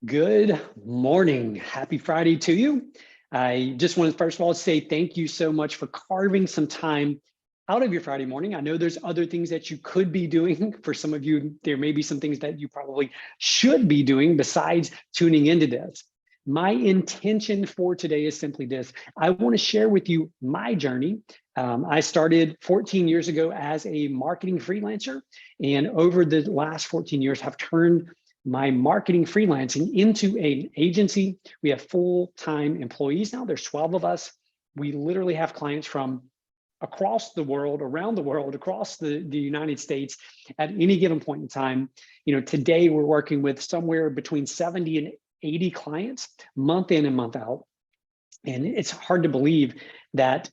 Good morning. Happy Friday to you. I just want to first of all say thank you so much for carving some time out of your Friday morning. I know there's other things that you could be doing. For some of you, there may be some things that you probably should be doing besides tuning into this. My intention for today is simply this. I want to share with you my journey. I started 14 years ago as a marketing freelancer, and over the last 14 years have turned my marketing freelancing into an agency. We have full-time employees now. There's 12 of us. We literally have clients from across the world, around the world, across the United States at any given point in time. Today we're working with somewhere between 70 and 80 clients month in and month out. And it's hard to believe that,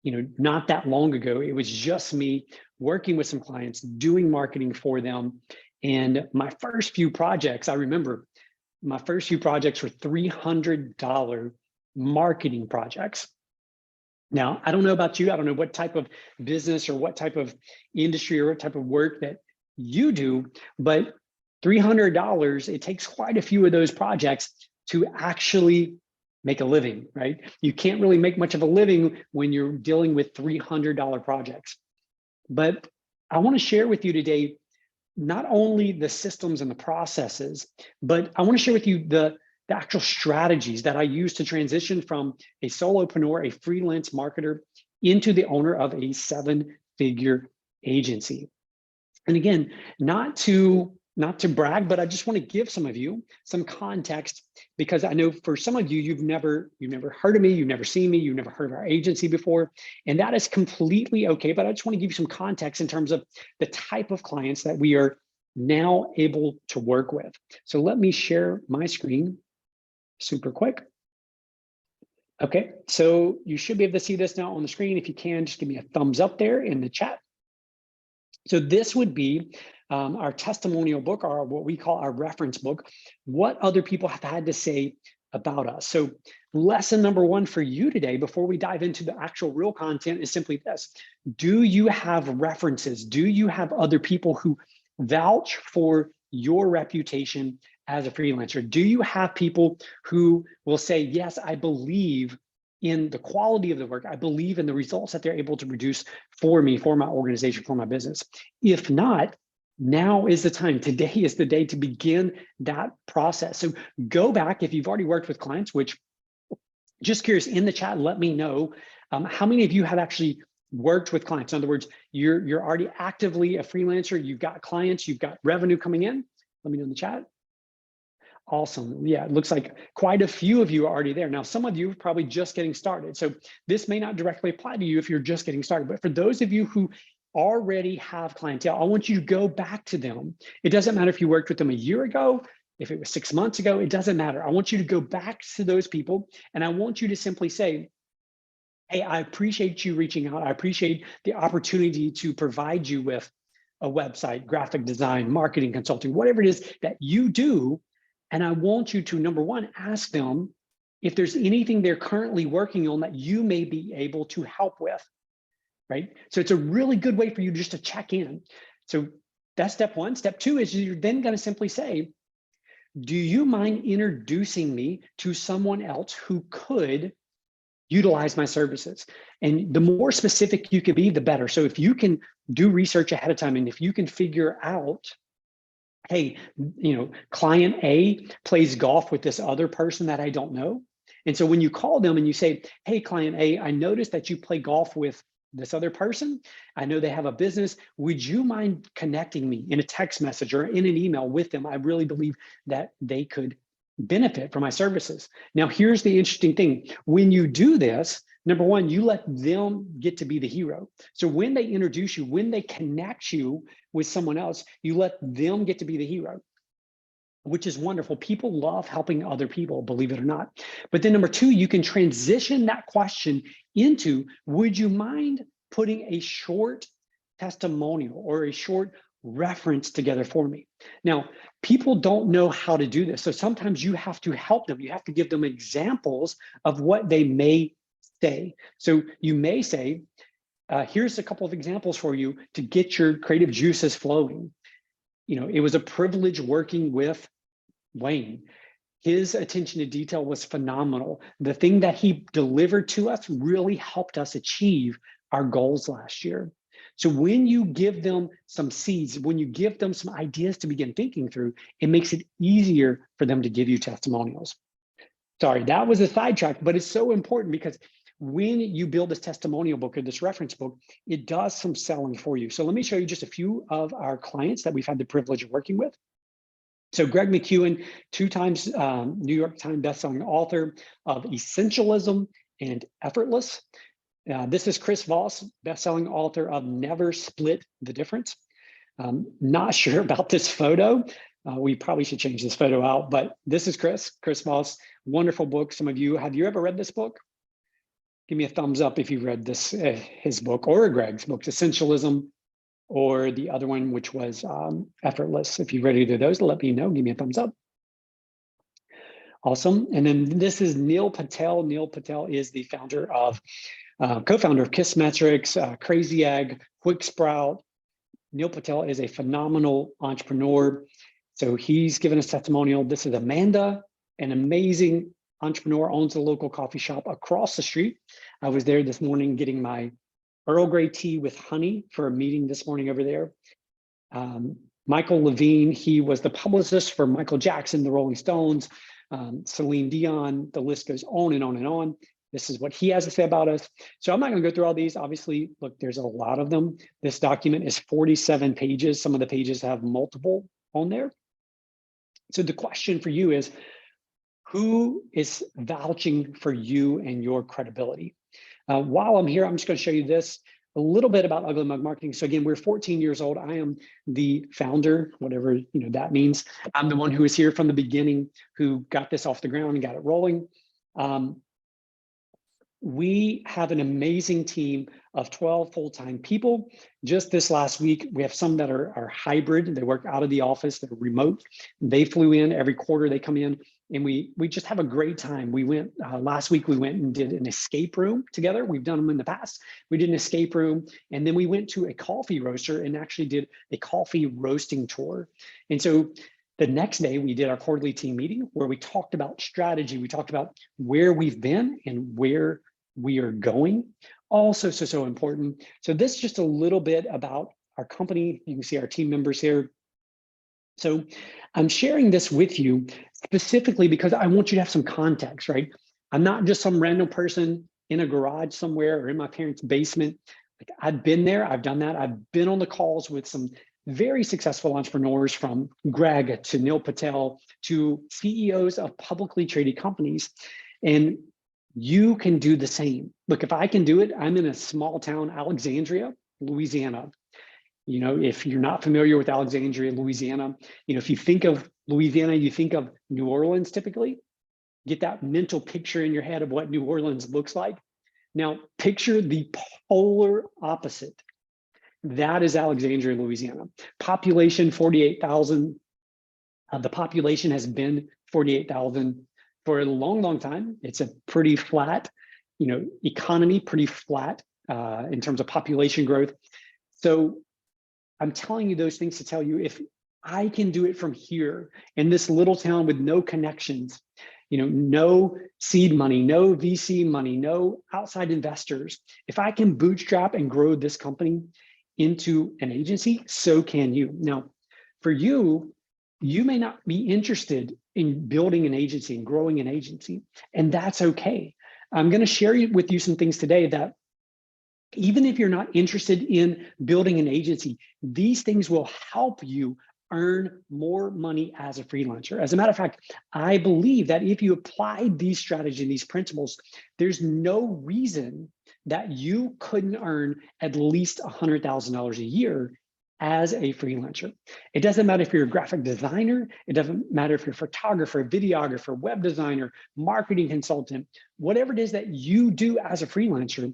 not that long ago, it was just me working with some clients, doing marketing for them. And my first few projects, I remember my first few projects were $300 marketing projects. Now, I don't know about you. I don't know what type of business or what type of industry or what type of work that you do, but $300, it takes quite a few of those projects to actually make a living, right? You can't really make much of a living when you're dealing with $300 projects. But I want to share with you today not only the systems and the processes, but I want to share with you the actual strategies that I use to transition from a solopreneur, a freelance marketer, into the owner of a seven-figure agency. And again, not to brag, but I just want to give some of you some context, because I know for some of you, you've never heard of me, you've never seen me, you've never heard of our agency before, and that is completely okay. But I just want to give you some context in terms of the type of clients that we are now able to work with. So let me share my screen super quick. Okay, so you should be able to see this now on the screen. If you can, just give me a thumbs up there in the chat. So this would be our testimonial book, or what we call our reference book, what other people have had to say about us. So lesson number one for you today, before we dive into the actual real content, is simply this. Do you have references? Do you have other people who vouch for your reputation as a freelancer? Do you have people who will say, yes, I believe in the quality of the work, I believe in the results that they're able to produce for me, for my organization, for my business? If not, now is the time. Today is the day to begin that process. So go back, if you've already worked with clients, which, just curious, in the chat, let me know how many of you have actually worked with clients. In other words, you're already actively a freelancer, you've got clients, you've got revenue coming in. Let me know in the chat. Awesome. Yeah, it looks like quite a few of you are already there. Now, some of you are probably just getting started. So this may not directly apply to you if you're just getting started, but for those of you who already have clientele, I want you to go back to them. It doesn't matter if you worked with them a year ago, if it was 6 months ago, it doesn't matter. I want you to go back to those people, and I want you to simply say, hey, I appreciate you reaching out. I appreciate the opportunity to provide you with a website, graphic design, marketing, consulting, whatever it is that you do. And I want you to, number one, ask them if there's anything they're currently working on that you may be able to help with, right? So it's a really good way for you just to check in. So that's step one. Step two is you're then going to simply say, do you mind introducing me to someone else who could utilize my services? And the more specific you can be, the better. So if you can do research ahead of time, and if you can figure out, hey, client A plays golf with this other person that I don't know. And so when you call them and you say, hey, client A, I noticed that you play golf with this other person. I know they have a business. Would you mind connecting me in a text message or in an email with them? I really believe that they could benefit from my services. Now, here's the interesting thing. When you do this, number one, you let them get to be the hero. So when they introduce you, when they connect you with someone else, you let them get to be the hero, which is wonderful. People love helping other people, believe it or not. But then number two, you can transition that question into, would you mind putting a short testimonial or a short reference together for me? Now, people don't know how to do this. So sometimes you have to help them. You have to give them examples of what they may say. So you may say, here's a couple of examples for you to get your creative juices flowing. It was a privilege working with Wayne. His attention to detail was phenomenal. The thing that he delivered to us really helped us achieve our goals last year. So when you give them some seeds, when you give them some ideas to begin thinking through, it makes it easier for them to give you testimonials. Sorry, that was a sidetrack, but it's so important because when you build this testimonial book or this reference book, it does some selling for you. So let me show you just a few of our clients that we've had the privilege of working with. So Greg McEwen, 2 times New York Times bestselling author of Essentialism and Effortless. This is Chris Voss, bestselling author of Never Split the Difference. Not sure about this photo. We probably should change this photo out, but this is Chris Voss, wonderful book. Some of you, have you ever read this book? Give me a thumbs up if you read this, his book or Greg's book, Essentialism, or the other one, which was Effortless. If you've read either of those, let me know, give me a thumbs up. Awesome. And then this is Neil Patel. Neil Patel is the founder of, co-founder of Kissmetrics, Crazy Egg, Quick Sprout. Neil Patel is a phenomenal entrepreneur. So he's given us testimonial. This is Amanda, an amazing entrepreneur, owns a local coffee shop across the street. I was there this morning getting my Earl Grey tea with honey for a meeting this morning over there. Michael Levine, he was the publicist for Michael Jackson, the Rolling Stones, Celine Dion, the list goes on and on and on. This is what he has to say about us. So I'm not going to go through all these. Obviously, look, there's a lot of them. This document is 47 pages. Some of the pages have multiple on there. So the question for you is, who is vouching for you and your credibility? While I'm here, I'm just going to show you this, a little bit about Ugly Mug Marketing. So again, we're 14 years old. I am the founder, whatever that means. I'm the one who was here from the beginning, who got this off the ground and got it rolling. We have an amazing team of 12 full-time people. Just this last week, we have some that are hybrid. They work out of the office, they're remote. They flew in every quarter, they come in, and we just have a great time. We went, last week we went and did an escape room together. We've done them in the past. We did an escape room, and then we went to a coffee roaster and actually did a coffee roasting tour. And so the next day we did our quarterly team meeting where we talked about strategy. We talked about where we've been and where we are going. Also so important. So this is just a little bit about our company. You can see our team members here. So I'm sharing this with you specifically because I want you to have some context, right? I'm not just some random person in a garage somewhere or in my parents' basement. Like, I've been there, I've done that. I've been on the calls with some very successful entrepreneurs, from Greg to Neil Patel to CEOs of publicly traded companies. And you can do the same. Look, if I can do it, I'm in a small town, Alexandria, Louisiana. If you're not familiar with Alexandria, Louisiana, if you think of Louisiana, you think of New Orleans typically. Get that mental picture in your head of what New Orleans looks like. Now, picture the polar opposite. That is Alexandria, Louisiana. Population 48,000. The population has been 48,000 for a long time. It's a pretty flat, economy, pretty flat in terms of population growth. So I'm telling you those things to tell you, if I can do it from here in this little town with no connections, no seed money, no VC money, no outside investors, if I can bootstrap and grow this company into an agency, so can you. Now, for you, you may not be interested in building an agency and growing an agency, and that's okay. I'm going to share with you some things today that even if you're not interested in building an agency, these things will help you earn more money as a freelancer. As a matter of fact, I believe that if you apply these strategies and these principles, there's no reason that you couldn't earn at least $100,000 a year as a freelancer. It doesn't matter if you're a graphic designer, it doesn't matter if you're a photographer, videographer, web designer, marketing consultant, whatever it is that you do as a freelancer,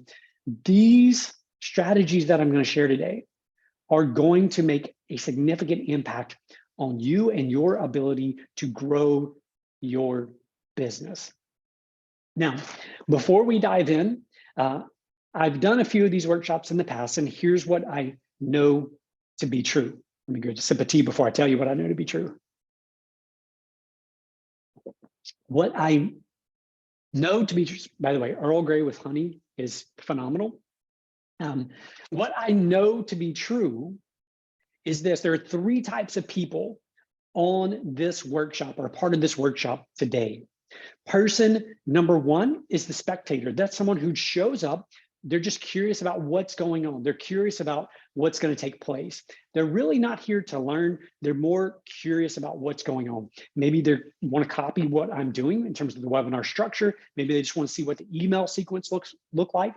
these strategies that I'm going to share today are going to make a significant impact on you and your ability to grow your business. Now, before we dive in, I've done a few of these workshops in the past, and here's what I know to be true. Let me go to sip of tea before I tell you what I know to be true. What I know to be, by the way, Earl Grey with honey is phenomenal. What I know to be true is this: there are three types of people on this workshop or part of this workshop today. Person number one is the spectator. That's someone who shows up. They're just curious about what's going on. They're curious about what's going to take place. They're really not here to learn. They're more curious about what's going on. Maybe they want to copy what I'm doing in terms of the webinar structure. Maybe they just want to see what the email sequence look like.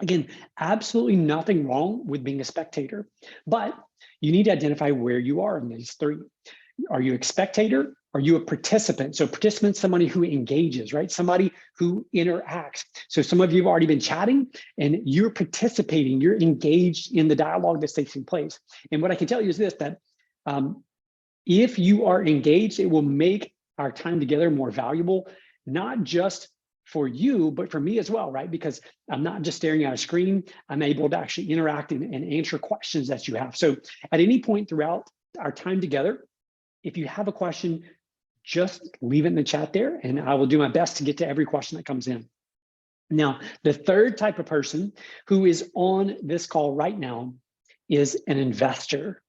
Again, absolutely nothing wrong with being a spectator, but you need to identify where you are in these three. Are you a spectator? Are you a participant? So participant, somebody who engages, right? Somebody who interacts. So some of you have already been chatting and you're participating, you're engaged in the dialogue that's taking place. And what I can tell you is this, that if you are engaged, it will make our time together more valuable, not just for you, but for me as well, right? Because I'm not just staring at a screen, I'm able to actually interact and answer questions that you have. So at any point throughout our time together, if you have a question, just leave it in the chat there and I will do my best to get to every question that comes in. Now, the third type of person who is on this call right now is an investor.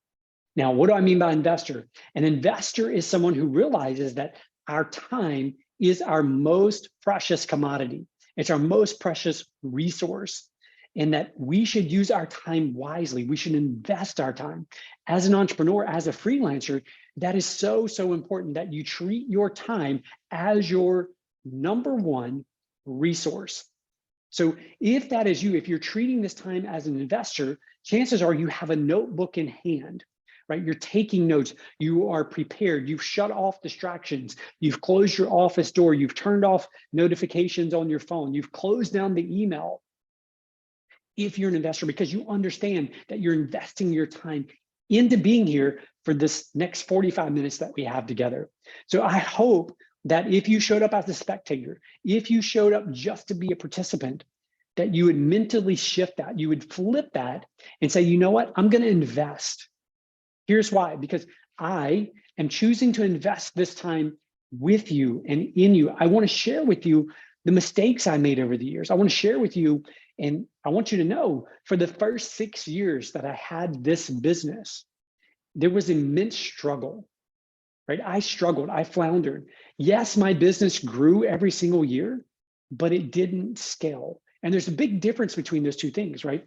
Now, what do I mean by investor? An investor is someone who realizes that our time is our most precious commodity. It's our most precious resource, and that we should use our time wisely. We should invest our time. As an entrepreneur, as a freelancer, that is so, so important that you treat your time as your number one resource. So if that is you, if you're treating this time as an investor, chances are you have a notebook in hand, right? You're taking notes, you are prepared, you've shut off distractions, you've closed your office door, you've turned off notifications on your phone, you've closed down the email. If you're an investor, because you understand that you're investing your time into being here for this next 45 minutes that we have together. So I hope that if you showed up as a spectator, if you showed up just to be a participant, that you would mentally shift that, you would flip that and say, you know what, I'm gonna invest. Here's why, because I am choosing to invest this time with you and in you. I wanna share with you the mistakes I made over the years. I wanna share with you, and I want you to know, for the first 6 years that I had this business, there was immense struggle, right? I struggled, I floundered. Yes, my business grew every single year, but it didn't scale. And there's a big difference between those two things, right?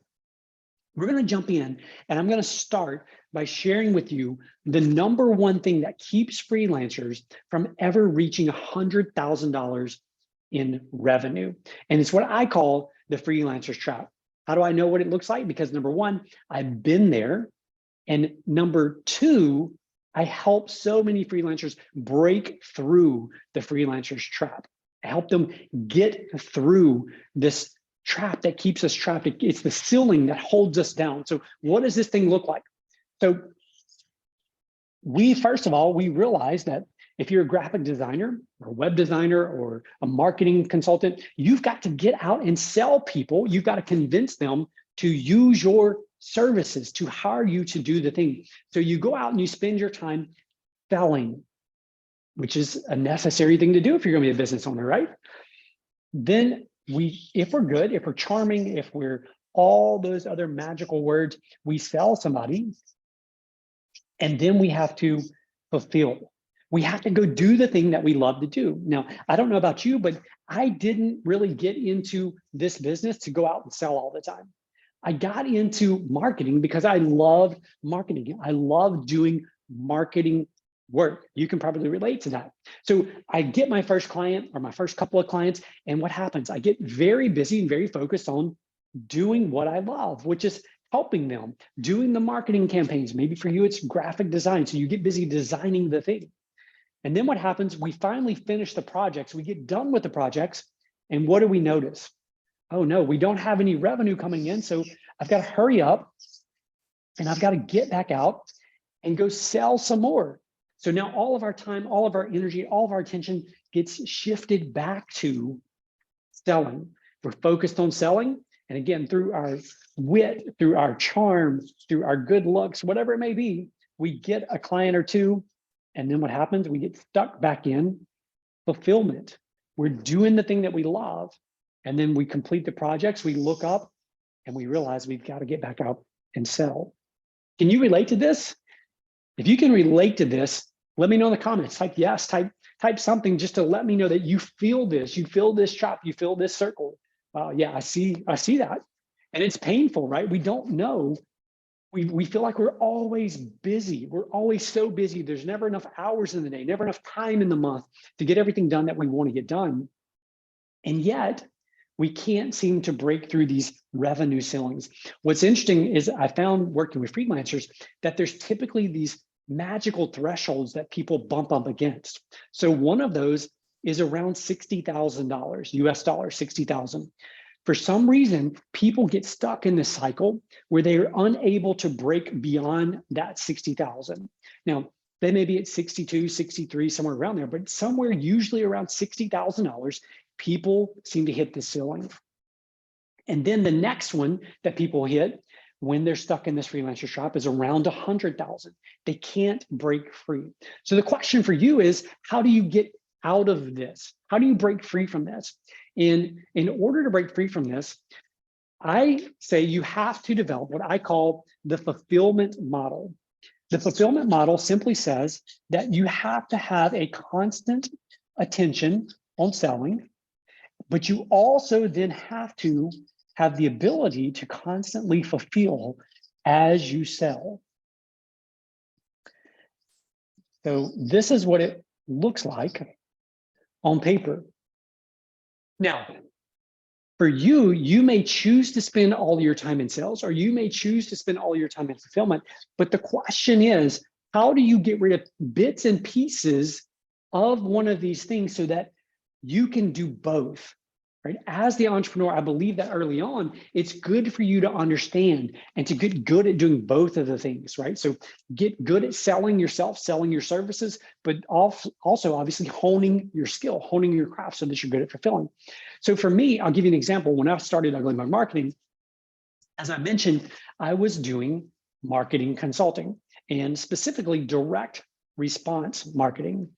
We're gonna jump in and I'm gonna start by sharing with you the number one thing that keeps freelancers from ever reaching $100,000 in revenue. And it's what I call the freelancer's trap. How do I know what it looks like? Because number one, I've been there. And number two, I help so many freelancers break through the freelancer's trap. I help them get through this trap that keeps us trapped. It's the ceiling that holds us down. So what does this thing look like? So first of all, we realize that if you're a graphic designer or a web designer or a marketing consultant, you've got to get out and sell people. You've got to convince them to use your services, to hire you to do the thing. So you go out and you spend your time selling, which is a necessary thing to do if you're going to be a business owner, right? Then if we're good, if we're charming, if we're all those other magical words, we sell somebody, and then we have to fulfill. We have to go do the thing that we love to do. Now, I don't know about you, but I didn't really get into this business to go out and sell all the time. I got into marketing because I loved marketing. I love doing marketing work. You can probably relate to that. So I get my first client or my first couple of clients, and what happens? I get very busy and very focused on doing what I love, which is helping them, doing the marketing campaigns. Maybe for you, it's graphic design. So you get busy designing the thing. And then what happens? We finally finish the projects. We get done with the projects. And what do we notice? Oh no, we don't have any revenue coming in. So I've got to hurry up and I've got to get back out and go sell some more. So now all of our time, all of our energy, all of our attention gets shifted back to selling. We're focused on selling. And again, through our wit, through our charm, through our good looks, whatever it may be, we get a client or two. And then what happens? We get stuck back in fulfillment. We're doing the thing that we love, and then we complete the projects, we look up and we realize we've got to get back out and sell. Can you relate to this? If you can relate to this, let me know in the comments. Type yes, type something just to let me know that you feel this, you feel this chop, you feel this circle. Yeah, I see that. And it's painful, right? We don't know. We feel like we're always busy. We're always so busy. There's never enough hours in the day, never enough time in the month to get everything done that we want to get done. And yet, we can't seem to break through these revenue ceilings. What's interesting is I found working with freelancers that there's typically these magical thresholds that people bump up against. So one of those is around $60,000, US dollars, 60,000. For some reason, people get stuck in this cycle where they are unable to break beyond that 60,000. Now, they may be at 62, 63, somewhere around there, but somewhere usually around $60,000, people seem to hit the ceiling. And then the next one that people hit when they're stuck in this freelancer shop is around 100,000. They can't break free. So the question for you is, how do you get out of this? How do you break free from this? And in order to break free from this, I say you have to develop what I call the fulfillment model. The fulfillment model simply says that you have to have a constant attention on selling, but you also then have to have the ability to constantly fulfill as you sell. So this is what it looks like on paper. Now, for you, you may choose to spend all your time in sales, or you may choose to spend all your time in fulfillment. But the question is, how do you get rid of bits and pieces of one of these things so that you can do both? Right? As the entrepreneur, I believe that early on, it's good for you to understand and to get good at doing both of the things, right? So get good at selling yourself, selling your services, but also obviously honing your skill, honing your craft so that you're good at fulfilling. So for me, I'll give you an example. When I started Ugly Mug Marketing, as I mentioned, I was doing marketing consulting and specifically direct response marketing.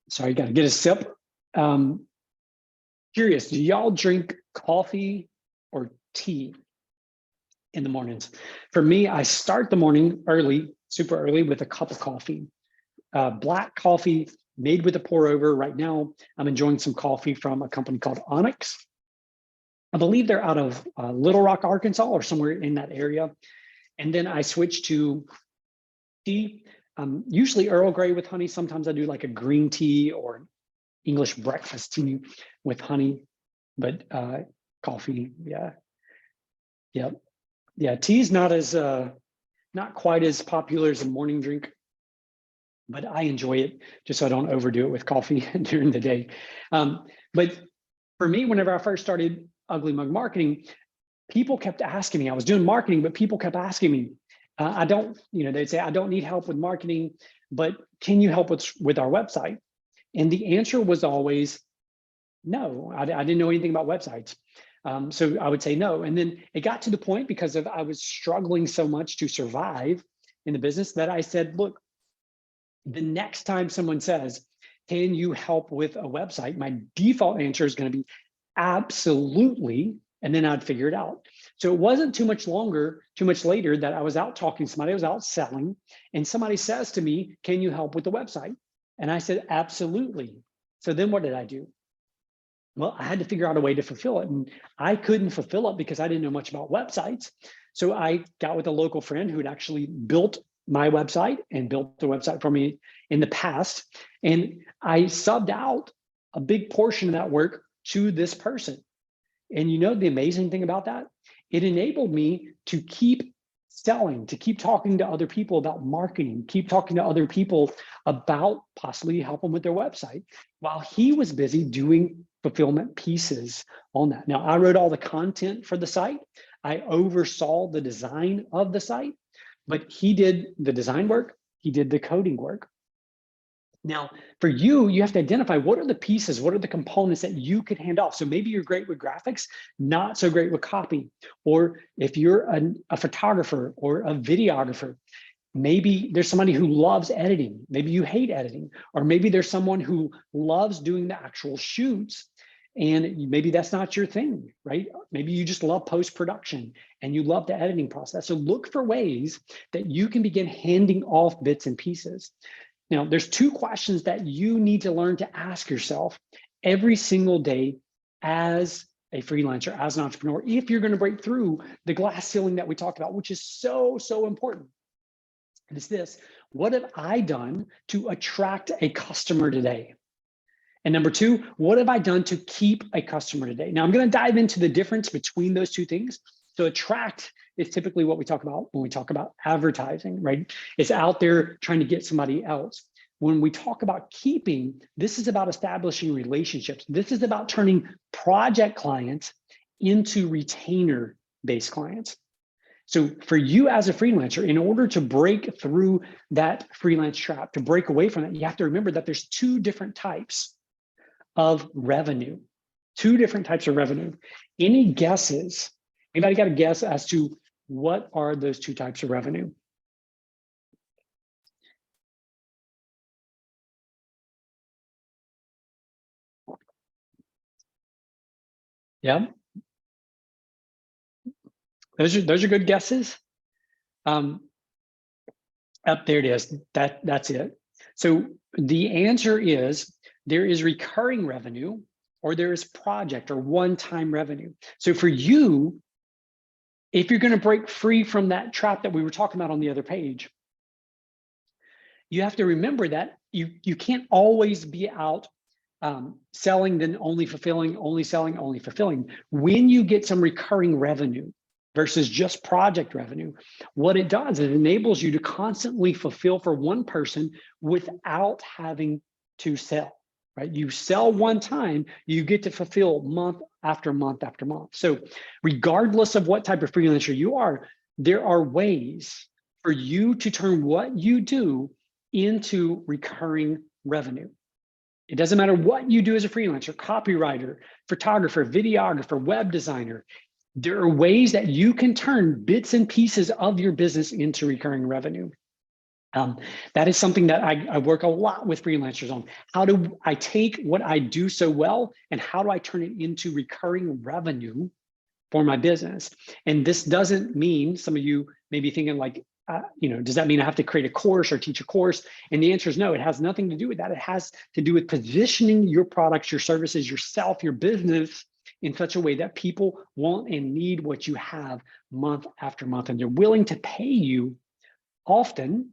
Sorry, got to get a sip. Curious, do y'all drink coffee or tea in the mornings? For me, I start the morning early, super early, with a cup of coffee. Black coffee made with a pour over. Right now, I'm enjoying some coffee from a company called Onyx. I believe they're out of Little Rock, Arkansas, or somewhere in that area. And then I switch to tea. Usually Earl Grey with honey. Sometimes I do like a green tea or English breakfast tea with honey, but coffee, yeah. Tea is not quite as popular as a morning drink, but I enjoy it just so I don't overdo it with coffee during the day. But for me, whenever I first started Ugly Mug Marketing, people kept asking me, I was doing marketing, but people kept asking me, they'd say, I don't need help with marketing, but can you help with our website? And the answer was always no. I didn't know anything about websites. So I would say no. And then it got to the point because I was struggling so much to survive in the business that I said, look, the next time someone says, can you help with a website? My default answer is going to be absolutely. And then I'd figure it out. So it wasn't too much later that I was out talking to somebody, I was out selling, and somebody says to me, can you help with the website? And I said, absolutely. So then what did I do? Well, I had to figure out a way to fulfill it. And I couldn't fulfill it because I didn't know much about websites. So I got with a local friend who had actually built my website and built the website for me in the past. And I subbed out a big portion of that work to this person. And you know the amazing thing about that? It enabled me to keep selling, to keep talking to other people about marketing, keep talking to other people about possibly helping with their website while he was busy doing fulfillment pieces on that. Now, I wrote all the content for the site. I oversaw the design of the site, but he did the design work, he did the coding work. Now, for you, you have to identify what are the pieces, what are the components that you could hand off. So maybe you're great with graphics, not so great with copy. Or if you're a photographer or a videographer, Maybe there's somebody who loves editing. Maybe you hate editing, or maybe there's someone who loves doing the actual shoots, and maybe that's not your thing, right? Maybe you just love post-production and you love the editing process. So look for ways that you can begin handing off bits and pieces. Now, there's two questions that you need to learn to ask yourself every single day as a freelancer, as an entrepreneur, if you're going to break through the glass ceiling that we talked about, which is so, so important. And it's this: what have I done to attract a customer today? And number two, what have I done to keep a customer today? Now I'm going to dive into the difference between those two things. So attract is typically what we talk about when we talk about advertising, right? It's out there trying to get somebody else. When we talk about keeping, this is about establishing relationships. This is about turning project clients into retainer-based clients. So for you as a freelancer, in order to break through that freelance trap, to break away from that, you have to remember that there's two different types of revenue. Two different types of revenue. Any guesses? Anybody got a guess as to what are those two types of revenue? Yeah, those are good guesses. Up there it is. That's it. So the answer is there is recurring revenue, or there is project or one-time revenue. So for you, if you're going to break free from that trap that we were talking about on the other page, you have to remember that you can't always be out selling, then only fulfilling, only selling, only fulfilling. When you get some recurring revenue versus just project revenue, what it does, it enables you to constantly fulfill for one person without having to sell, right? You sell one time, you get to fulfill month after month after month. So regardless of what type of freelancer you are, there are ways for you to turn what you do into recurring revenue. It doesn't matter what you do as a freelancer, copywriter, photographer, videographer, web designer. There are ways that you can turn bits and pieces of your business into recurring revenue. That is something that I work a lot with freelancers on. How do I take what I do so well and how do I turn it into recurring revenue for my business? And this doesn't mean, some of you may be thinking like, does that mean I have to create a course or teach a course? And the answer is no, it has nothing to do with that. It has to do with positioning your products, your services, yourself, your business in such a way that people want and need what you have month after month. And they're willing to pay you, often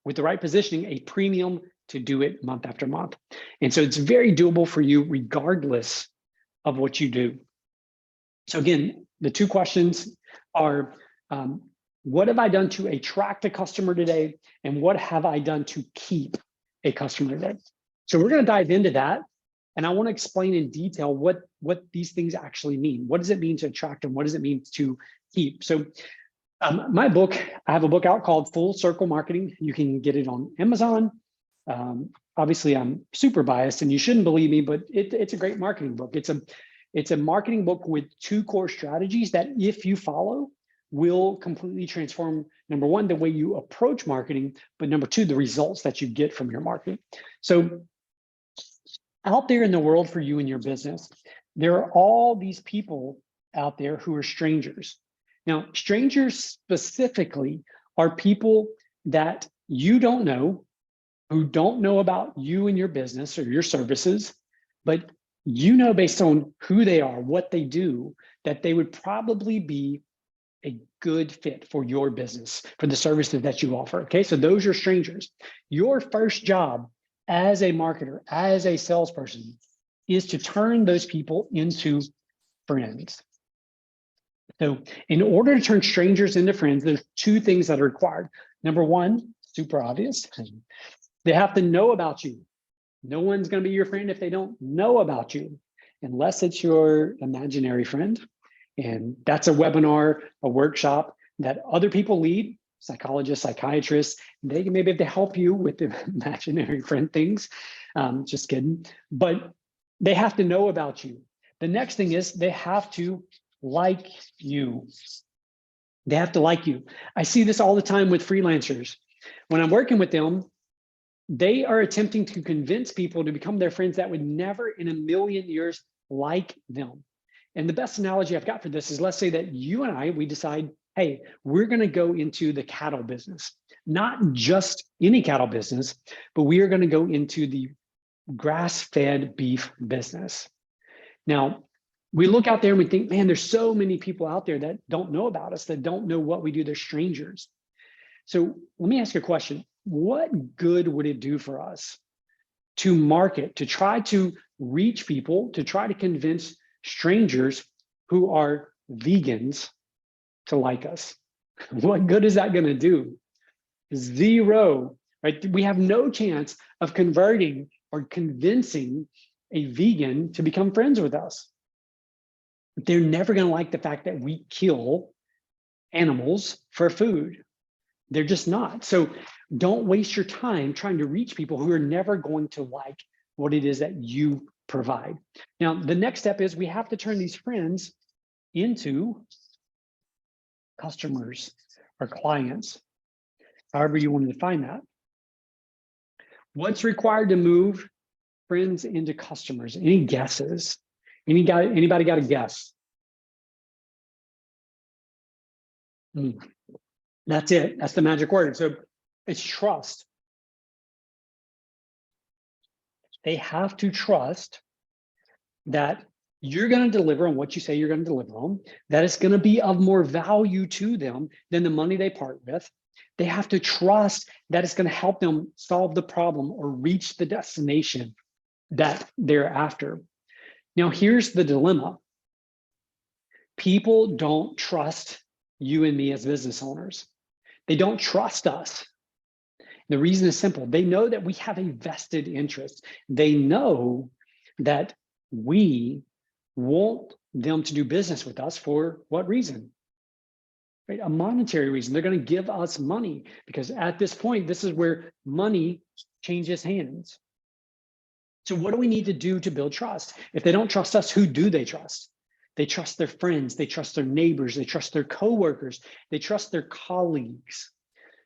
with the right positioning, a premium to do it month after month. And so it's very doable for you regardless of what you do. So again, the two questions are, what have I done to attract a customer today? And what have I done to keep a customer today? So we're going to dive into that. And I want to explain in detail what these things actually mean. What does it mean to attract and what does it mean to keep? So my book, I have a book out called Full Circle Marketing. You can get it on Amazon. Obviously, I'm super biased and you shouldn't believe me, but it's a great marketing book. It's a marketing book with two core strategies that if you follow, will completely transform, number one, the way you approach marketing, but number two, the results that you get from your marketing. So out there in the world for you and your business, there are all these people out there who are strangers. Now, strangers specifically are people that you don't know, who don't know about you and your business or your services, but you know based on who they are, what they do, that they would probably be a good fit for your business, for the services that you offer. Okay, so those are strangers. Your first job as a marketer, as a salesperson, is to turn those people into friends. So in order to turn strangers into friends, there's two things that are required. Number one, super obvious, they have to know about you. No one's going to be your friend if they don't know about you, unless it's your imaginary friend. And that's a webinar, a workshop that other people lead, psychologists, psychiatrists. They maybe have to help you with the imaginary friend things. Just kidding. But they have to know about you. The next thing is they have to like you. They have to like you. I see this all the time with freelancers. When I'm working with them, they are attempting to convince people to become their friends that would never in a million years like them. And the best analogy I've got for this is, let's say that you and I, we decide, hey, we're going to go into the cattle business, not just any cattle business, but we are going to go into the grass-fed beef business. Now, we look out there and we think, man, there's so many people out there that don't know about us, that don't know what we do. They're strangers. So let me ask you a question. What good would it do for us to market, to try to reach people, to try to convince strangers who are vegans to like us? What good is that going to do? Zero, right? We have no chance of converting or convincing a vegan to become friends with us. They're never going to like the fact that we kill animals for food. They're just not. So don't waste your time trying to reach people who are never going to like what it is that you provide. Now, the next step is we have to turn these friends into customers or clients, however you want to define that. What's required to move friends into customers? Any guesses? Anybody got a guess? That's it. That's the magic word. So it's trust. They have to trust that you're going to deliver on what you say you're going to deliver on, that it's going to be of more value to them than the money they part with. They have to trust that it's going to help them solve the problem or reach the destination that they're after. Now, here's the dilemma. People don't trust you and me as business owners. They don't trust us. The reason is simple. They know that we have a vested interest. They know that we want them to do business with us for what reason? Right? A monetary reason. They're going to give us money because at this point, this is where money changes hands. So what do we need to do to build trust? If they don't trust us, who do they trust? They trust their friends, they trust their neighbors, they trust their coworkers, they trust their colleagues.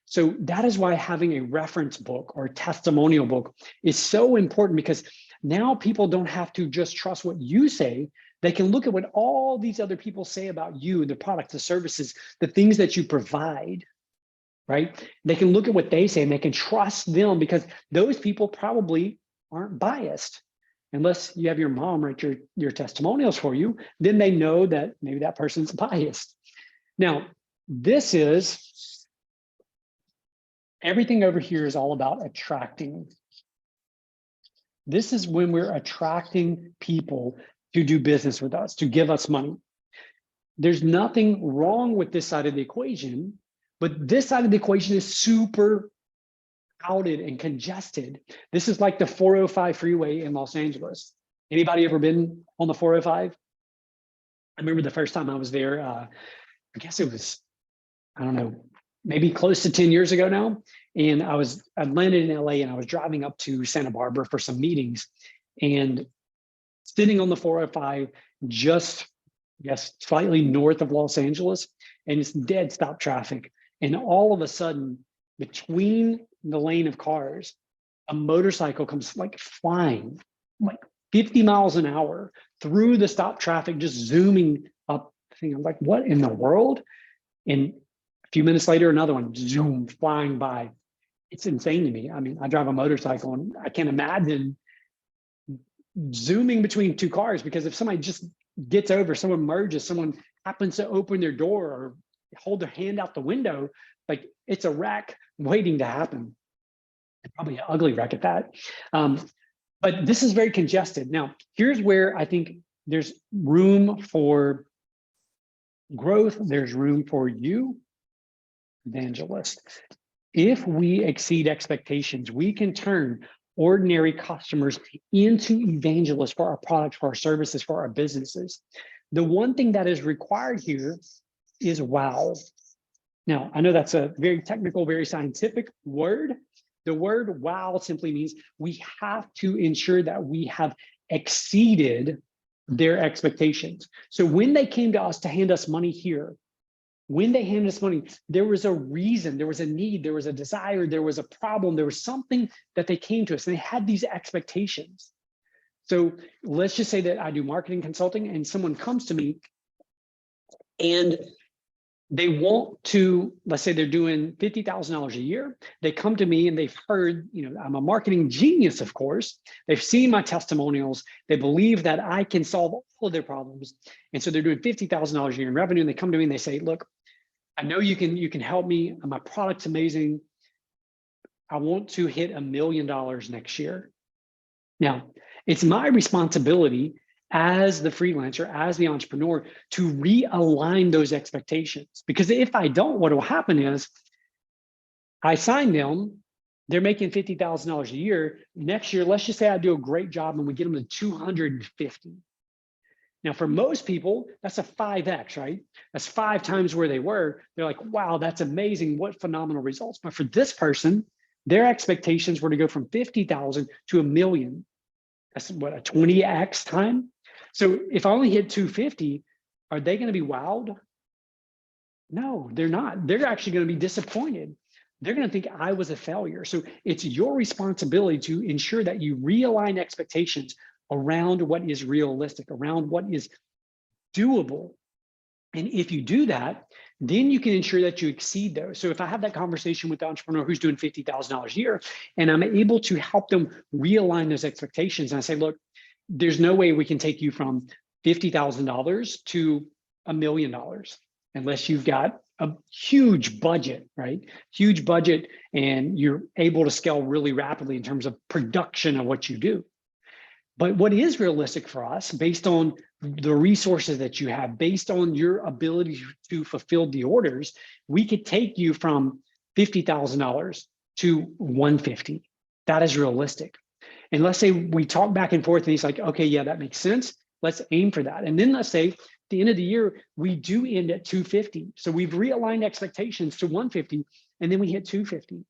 So that is why having a reference book or testimonial book is so important, because now people don't have to just trust what you say. They can look at what all these other people say about you, the products, the services, the things that you provide, right? They can look at what they say and they can trust them because those people probably aren't biased. Unless you have your mom write your testimonials for you, then they know that maybe that person's biased. Now, this is, everything over here is all about attracting. This is when we're attracting people to do business with us, to give us money. There's nothing wrong with this side of the equation, but this side of the equation is super crowded and congested. This is like the 405 freeway in Los Angeles. Anybody ever been on the 405? I remember the first time I was there, I guess it was, I don't know, maybe close to 10 years ago now. And I landed in LA and I was driving up to Santa Barbara for some meetings and sitting on the 405, just, I guess, slightly north of Los Angeles, and it's dead stop traffic. And all of a sudden, between the lane of cars, a motorcycle comes like flying, like 50 miles an hour through the stop traffic, just zooming up. I'm like, what in the world? And a few minutes later, another one, zoom, flying by. It's insane to me. I mean, I drive a motorcycle and I can't imagine zooming between two cars, because if somebody just gets over, someone merges, someone happens to open their door or hold their hand out the window, like it's a wreck waiting to happen. Probably an ugly wreck at that. But this is very congested. Now, here's where I think there's room for growth. There's room for you, evangelist. If we exceed expectations, we can turn ordinary customers into evangelists for our products, for our services, for our businesses. The one thing that is required here is wow. Now, I know that's a very technical, very scientific word. The word wow simply means we have to ensure that we have exceeded their expectations. So when they came to us to hand us money here, When they handed us money, there was a reason, there was a need, there was a desire, there was a problem, there was something that they came to us, and they had these expectations. So let's just say that I do marketing consulting and someone comes to me and they want to, let's say they're doing $50,000 a year. They come to me and they've heard, I'm a marketing genius, of course. They've seen my testimonials. They believe that I can solve all of their problems. And so they're doing $50,000 a year in revenue. And they come to me and they say, look, I know you can help me. My product's amazing. I want to hit $1 million next year. Now, it's my responsibility as the freelancer, as the entrepreneur, to realign those expectations. Because if I don't, what will happen is I sign them, they're making $50,000 a year. Next year, let's just say I do a great job and we get them to 250. Now, for most people, that's a 5X, right? That's 5 times where they were. They're like, wow, that's amazing. What phenomenal results. But for this person, their expectations were to go from 50,000 to $1 million. That's what, a 20X time? So if I only hit 250, are they going to be wowed? No, they're not. They're actually going to be disappointed. They're going to think I was a failure. So it's your responsibility to ensure that you realign expectations around what is realistic, around what is doable. And if you do that, then you can ensure that you exceed those. So if I have that conversation with the entrepreneur who's doing $50,000 a year, and I'm able to help them realign those expectations, and I say, look, there's no way we can take you from $50,000 to $1 million unless you've got a huge budget, right? Huge budget, and you're able to scale really rapidly in terms of production of what you do. But what is realistic for us, based on the resources that you have, based on your ability to fulfill the orders, we could take you from $50,000 to $150. That is realistic. And let's say we talk back and forth and he's like, okay, yeah, that makes sense. Let's aim for that. And then let's say at the end of the year, we do end at 250. So we've realigned expectations to 150 and then we hit 250.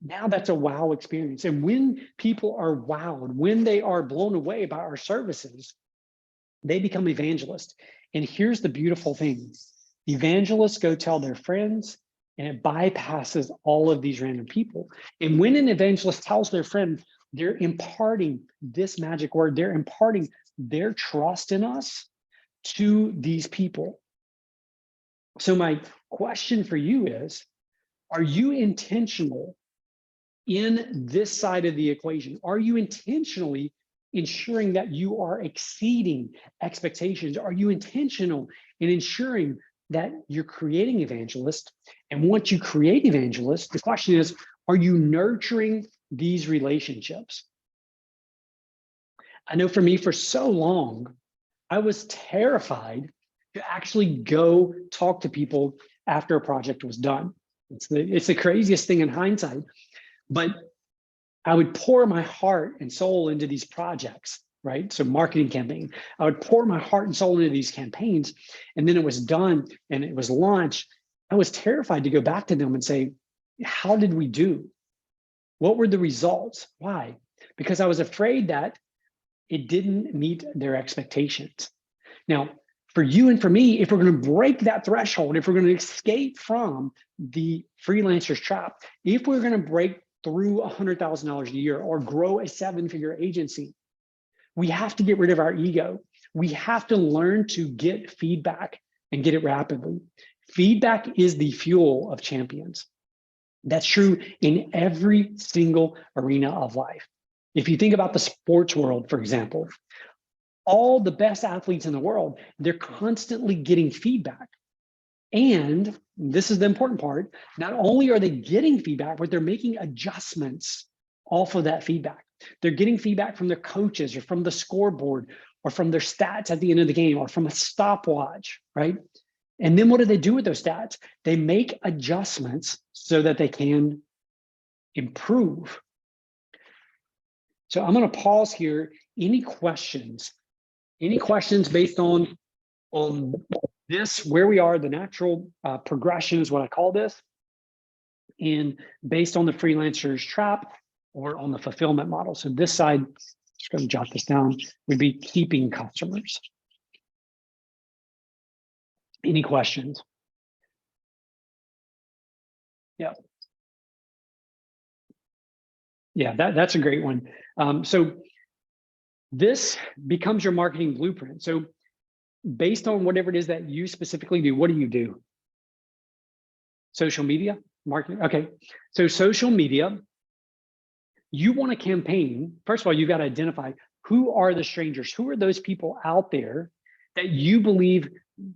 Now that's a wow experience. And when people are wowed, when they are blown away by our services, they become evangelists. And here's the beautiful thing. Evangelists go tell their friends, and it bypasses all of these random people. And when an evangelist tells their friend, they're imparting this magic word, they're imparting their trust in us to these people. So my question for you is, are you intentional in this side of the equation? Are you intentionally ensuring that you are exceeding expectations? Are you intentional in ensuring that you're creating evangelists? And once you create evangelists, the question is, are you nurturing these relationships? I know for me, for so long, I was terrified to actually go talk to people after a project was done. It's the craziest thing in hindsight. But I would pour my heart and soul into these projects, right? So marketing campaign, I would pour my heart and soul into these campaigns, and then it was done and it was launched. I was terrified to go back to them and say, how did we do? What were the results? Why? Because I was afraid that it didn't meet their expectations. Now, for you and for me, if we're going to break that threshold, if we're going to escape from the freelancer's trap, if we're going to break through $100,000 a year or grow a 7-figure agency, we have to get rid of our ego. We have to learn to get feedback and get it rapidly. Feedback is the fuel of champions. That's true in every single arena of life. If you think about the sports world, for example, all the best athletes in the world, they're constantly getting feedback. And this is the important part, not only are they getting feedback, but they're making adjustments off of that feedback. They're getting feedback from their coaches or from the scoreboard or from their stats at the end of the game or from a stopwatch, right? And then what do they do with those stats? They make adjustments so that they can improve. So I'm going to pause here. Any questions? Any questions based on this, where we are, the natural progression is what I call this, and based on the freelancer's trap or on the fulfillment model. So this side, just going to jot this down, would be keeping customers. Any questions? Yeah. Yeah, that's a great one. So this becomes your marketing blueprint. So based on whatever it is that you specifically do, what do you do? Social media marketing. Okay. So social media, you want a campaign. First of all, you've got to identify who are the strangers, who are those people out there that you believe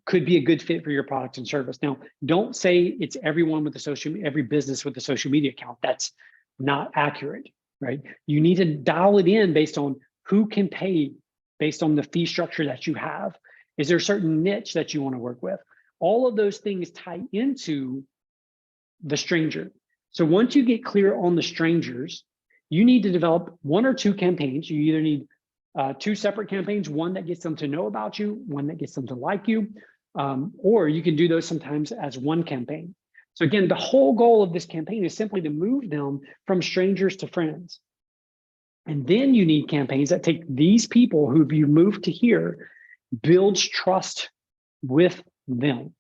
could be a good fit for your product and service. Now, don't say it's everyone with every business with a social media account. That's not accurate, right? You need to dial it in based on who can pay, based on the fee structure that you have. Is there a certain niche that you want to work with? All of those things tie into the stranger. So once you get clear on the strangers, you need to develop one or two campaigns. You either need two separate campaigns, one that gets them to know about you, one that gets them to like you, or you can do those sometimes as one campaign. So again, the whole goal of this campaign is simply to move them from strangers to friends. And then you need campaigns that take these people who you moved to here, builds trust with them.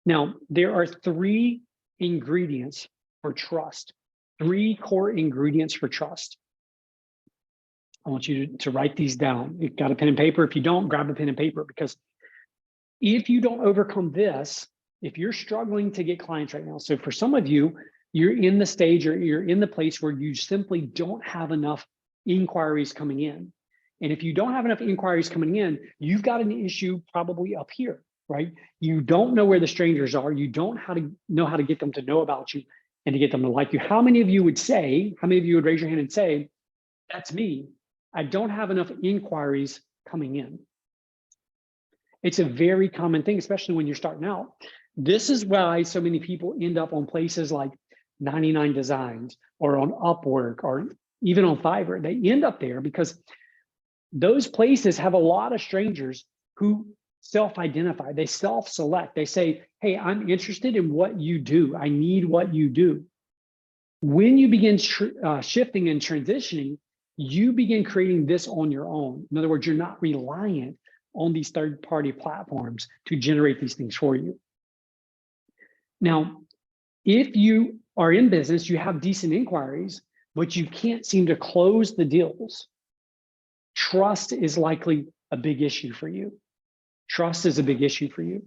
Now, there are three ingredients for trust, three core ingredients for trust. I want you to write these down. You've got a pen and paper. If you don't, grab a pen and paper, because if you don't overcome this, if you're struggling to get clients right now, so for some of you, you're in the stage or you're in the place where you simply don't have enough inquiries coming in. And if you don't have enough inquiries coming in, you've got an issue probably up here, right? You don't know where the strangers are. You don't know how to get them to know about you and to get them to like you. How many of you would raise your hand and say, that's me. I don't have enough inquiries coming in. It's a very common thing, especially when you're starting out. This is why so many people end up on places like 99 Designs or on Upwork or even on Fiverr. They end up there because those places have a lot of strangers who self-identify. They self-select. They say, hey, I'm interested in what you do. I need what you do. When you begin shifting and transitioning, you begin creating this on your own. In other words, you're not reliant on these third-party platforms to generate these things for you. Now, if you are in business, you have decent inquiries, but you can't seem to close the deals, trust is likely a big issue for you. Trust is a big issue for you.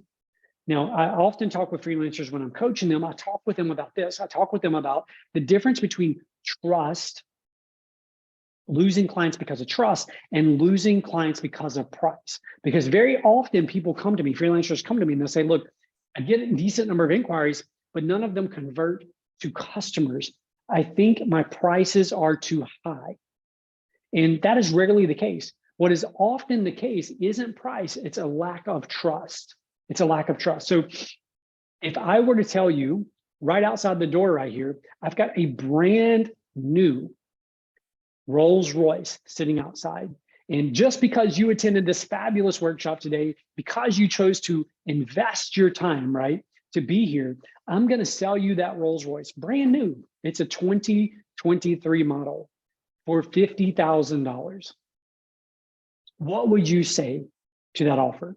Now, I often talk with freelancers when I'm coaching them. I talk with them about this. I talk with them about the difference between trust, losing clients because of trust, and losing clients because of price. Because very often people come to me, freelancers come to me and they'll say, look, I get a decent number of inquiries, but none of them convert to customers. I think my prices are too high. And that is rarely the case. What is often the case isn't price, it's a lack of trust. It's a lack of trust. So if I were to tell you right outside the door right here, I've got a brand new Rolls Royce sitting outside. And just because you attended this fabulous workshop today, because you chose to invest your time, right, to be here, I'm going to sell you that Rolls Royce, brand new. It's a 2023 model for $50,000. What would you say to that offer?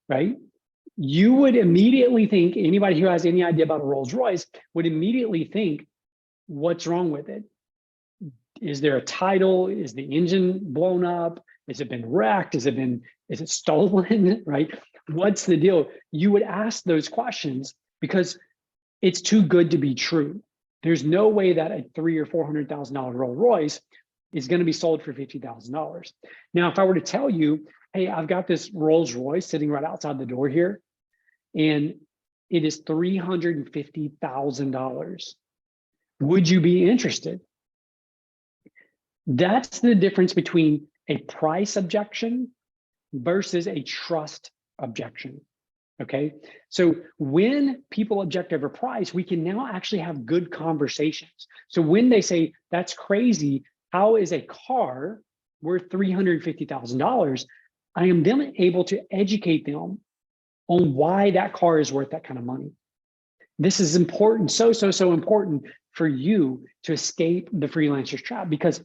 Right? You would immediately think, anybody who has any idea about a Rolls Royce would immediately think, what's wrong with it? Is there a title? Is the engine blown up? Has it been wrecked? Is it stolen? Right? What's the deal? You would ask those questions because it's too good to be true. There's no way that a $300,000 or $400,000 Rolls Royce is going to be sold for $50,000. Now, if I were to tell you, hey, I've got this Rolls Royce sitting right outside the door here, and it is $350,000, would you be interested? That's the difference between a price objection versus a trust objection. Okay, so when people object over price, we can now actually have good conversations. So when they say, that's crazy, how is a car worth $350,000? I am then able to educate them on why that car is worth that kind of money. This is important, so important for you to escape the freelancer's trap, because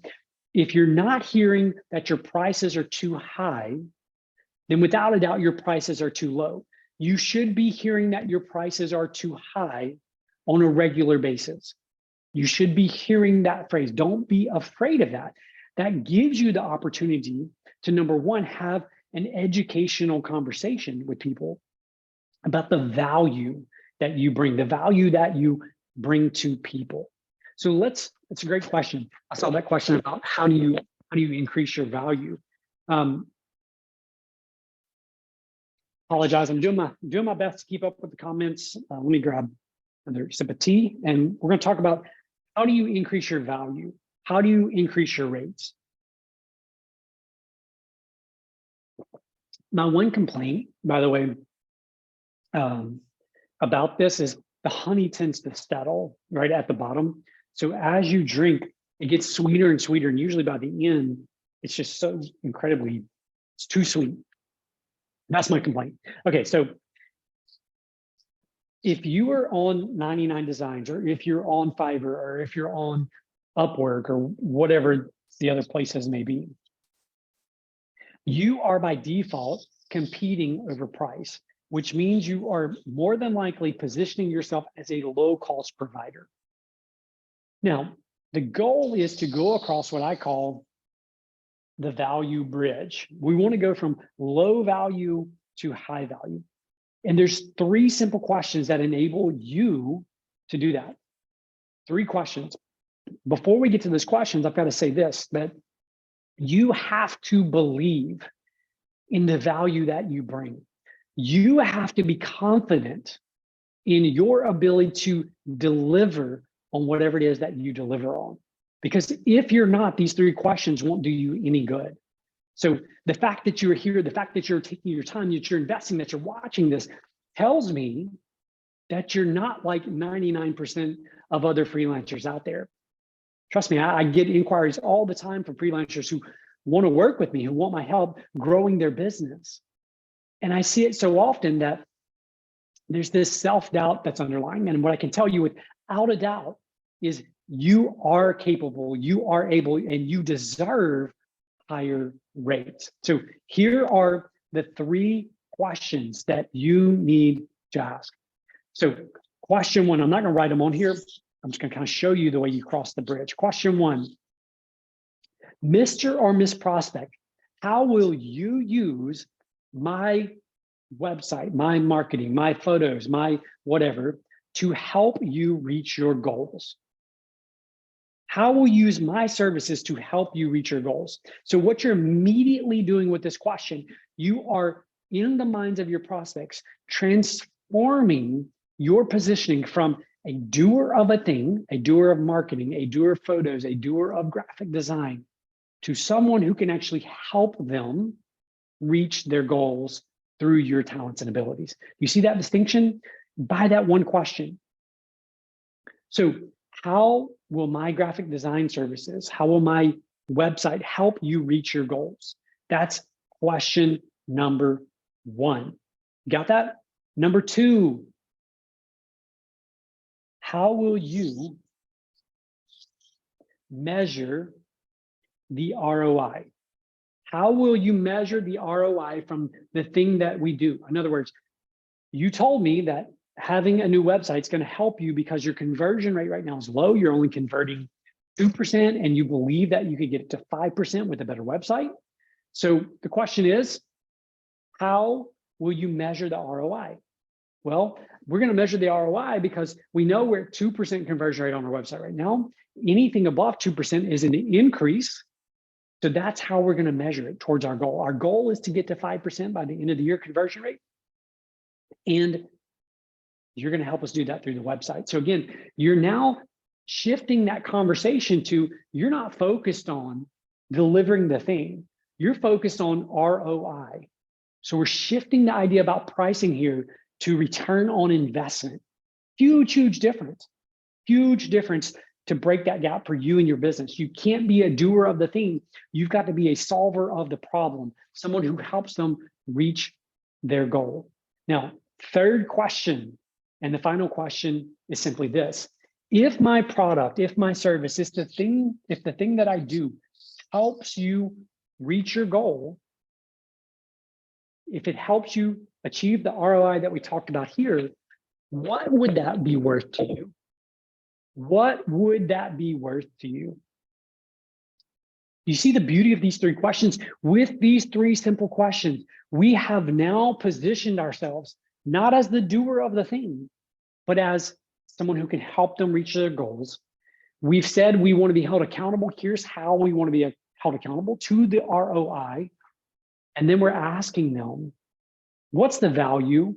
if you're not hearing that your prices are too high, then without a doubt, your prices are too low. You should be hearing that your prices are too high on a regular basis. You should be hearing that phrase. Don't be afraid of that. That gives you the opportunity to, number one, have an educational conversation with people about the value that you bring, the value that you bring to people. So it's a great question. I saw that question about how do you increase your value? Apologize, I'm doing my best to keep up with the comments. Let me grab another sip of tea, and we're going to talk about how do you increase your value? How do you increase your rates? My one complaint, by the way, about this is the honey tends to settle right at the bottom. So as you drink, it gets sweeter and sweeter, and usually by the end, it's just so incredibly, it's too sweet. That's my complaint. Okay, so if you are on 99 Designs, or if you're on Fiverr, or if you're on Upwork, or whatever the other places may be, you are by default competing over price, which means you are more than likely positioning yourself as a low-cost provider. Now, the goal is to go across what I call the value bridge. We want to go from low value to high value. And there's 3 simple questions that enable you to do that. 3 questions. Before we get to those questions, I've got to say this, that you have to believe in the value that you bring. You have to be confident in your ability to deliver on whatever it is that you deliver on. Because if you're not, these 3 questions won't do you any good. So the fact that you're here, the fact that you're taking your time, that you're investing, that you're watching this, tells me that you're not like 99% of other freelancers out there. Trust me, I get inquiries all the time from freelancers who want to work with me, who want my help growing their business. And I see it so often that there's this self-doubt that's underlying. And what I can tell you without a doubt is you are capable, you are able, and you deserve higher rates. So here are the 3 questions that you need to ask. So question 1, I'm not going to write them on here. I'm just going to kind of show you the way you cross the bridge. Question 1, Mr. or Miss Prospect, how will you use my website, my marketing, my photos, my whatever, to help you reach your goals? How will you use my services to help you reach your goals? So what you're immediately doing with this question, you are in the minds of your prospects, transforming your positioning from a doer of a thing, a doer of marketing, a doer of photos, a doer of graphic design, to someone who can actually help them reach their goals through your talents and abilities. You see that distinction? By that one question. So how will my graphic design services, how will my website help you reach your goals? That's question number 1. Got that? Number 2, how will you measure the ROI? How will you measure the ROI from the thing that we do? In other words, you told me that having a new website is going to help you because your conversion rate right now is low. You're only converting 2%, and you believe that you could get it to 5% with a better website. So the question is, how will you measure the ROI? Well, we're going to measure the ROI because we know we're at 2% conversion rate on our website right now. Anything above 2% is an increase. So that's how we're going to measure it towards our goal. Our goal is to get to 5% by the end of the year conversion rate. And you're going to help us do that through the website. So again, you're now shifting that conversation to, you're not focused on delivering the thing. You're focused on ROI. So we're shifting the idea about pricing here to return on investment. Huge, huge difference. Huge difference to break that gap for you and your business. You can't be a doer of the thing. You've got to be a solver of the problem, someone who helps them reach their goal. Now, 3rd question, and the final question is simply this. If my product, if my service, if the thing that I do helps you reach your goal, if it helps you achieve the ROI that we talked about here, what would that be worth to you? What would that be worth to you? You see the beauty of these three questions? With these three simple questions, we have now positioned ourselves not as the doer of the thing, but as someone who can help them reach their goals. We've said we want to be held accountable. Here's how we want to be held accountable to the ROI. And then we're asking them, what's the value?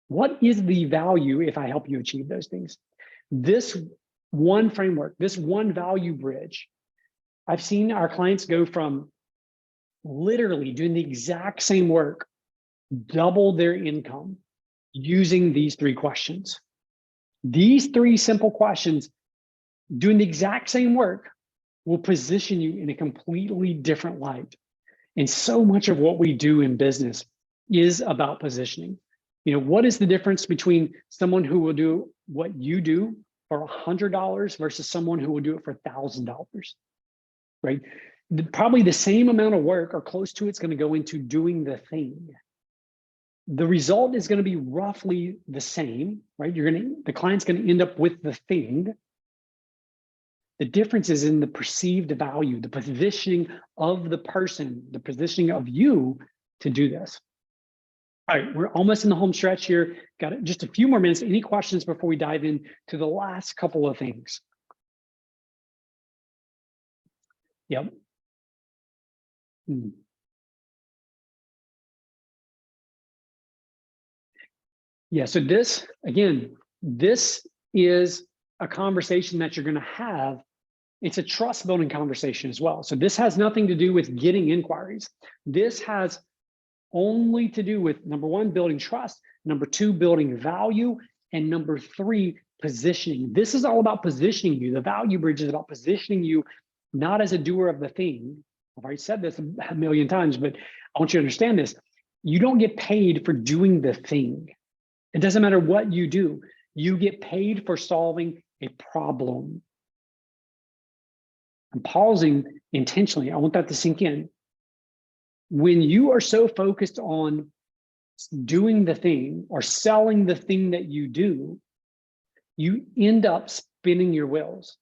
What is the value if I help you achieve those things? This one framework, this one value bridge, I've seen our clients go from literally doing the exact same work, double their income using these three questions. These three simple questions, doing the exact same work, will position you in a completely different light. And so much of what we do in business is about positioning. You know, what is the difference between someone who will do what you do for $100 versus someone who will do it for $1,000, right? Probably the same amount of work or close to it's going to go into doing the thing. The result is going to be roughly the same, right? The client's going to end up with the thing. The difference is in the perceived value, the positioning of the person, the positioning of you to do this. All right, we're almost in the home stretch here. Got just a few more minutes. Any questions before we dive into the last couple of things? Yep. Yeah, so this is a conversation that you're going to have. It's a trust building conversation as well. So this has nothing to do with getting inquiries. This has only to do with, number one, building trust, number two, building value, and number three, positioning. This is all about positioning you. The value bridge is about positioning you not as a doer of the thing. I've already said this a million times, but I want you to understand this. You don't get paid for doing the thing. It doesn't matter what you do. You get paid for solving a problem. I'm pausing intentionally. I want that to sink in. When you are so focused on doing the thing or selling the thing that you do, you end up spinning your wheels.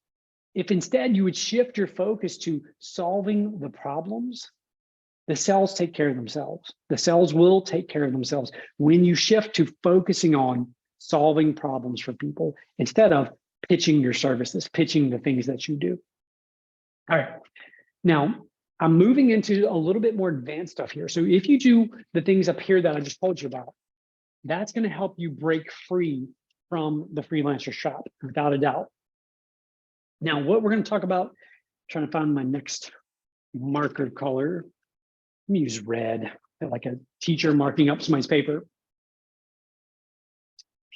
If instead you would shift your focus to solving the problems, the sales take care of themselves. The sales will take care of themselves when you shift to focusing on solving problems for people instead of pitching your services, pitching the things that you do. All right, now I'm moving into a little bit more advanced stuff here. So if you do the things up here that I just told you about, that's going to help you break free from the freelancer shop, without a doubt. Now, what we're going to talk about, trying to find my next marker color. Let me use red, like a teacher marking up somebody's paper.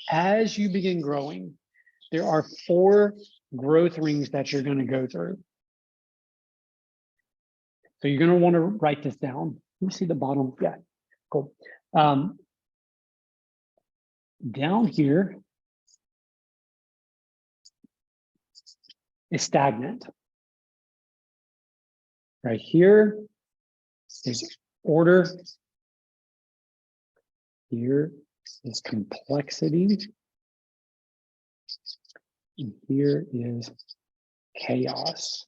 As you begin growing, there are 4 growth rings that you're going to go through. So you're going to want to write this down. Let me see the bottom. Yeah, cool. Down here is stagnant. Right here is order. Here is complexity. And here is chaos.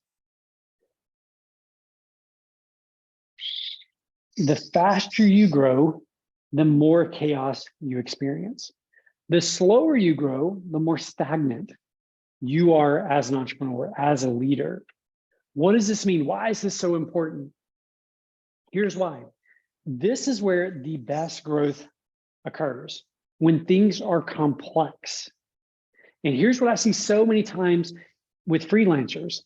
The faster you grow, the more chaos you experience. The slower you grow, the more stagnant you are as an entrepreneur, as a leader. What does this mean? Why is this so important? Here's why. This is where the best growth occurs, when things are complex. And here's what I see so many times with freelancers.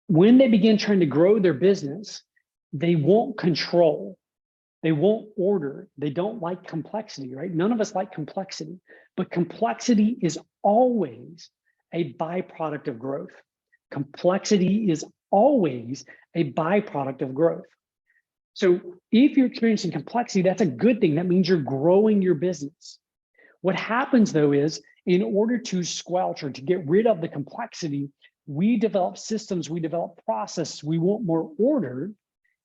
When they begin trying to grow their business, they want control. They want order. They don't like complexity, right? None of us like complexity, but complexity is always a byproduct of growth. Complexity is always a byproduct of growth. So if you're experiencing complexity, that's a good thing. That means you're growing your business. What happens though is, in order to squelch or to get rid of the complexity, we develop systems, we develop processes, we want more order.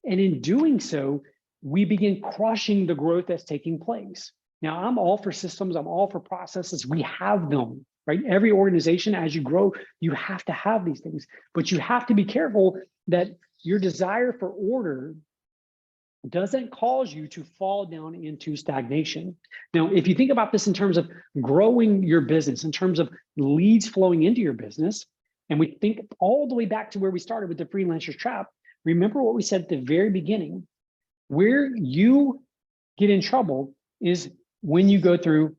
And in doing so, we begin crushing the growth that's taking place. Now, I'm all for systems, I'm all for processes, we have them. right? Every organization, as you grow, you have to have these things, but you have to be careful that your desire for order doesn't cause you to fall down into stagnation. Now, if you think about this in terms of growing your business, in terms of leads flowing into your business, and we think all the way back to where we started with the freelancer's trap, remember what we said at the very beginning. Where you get in trouble is when you go through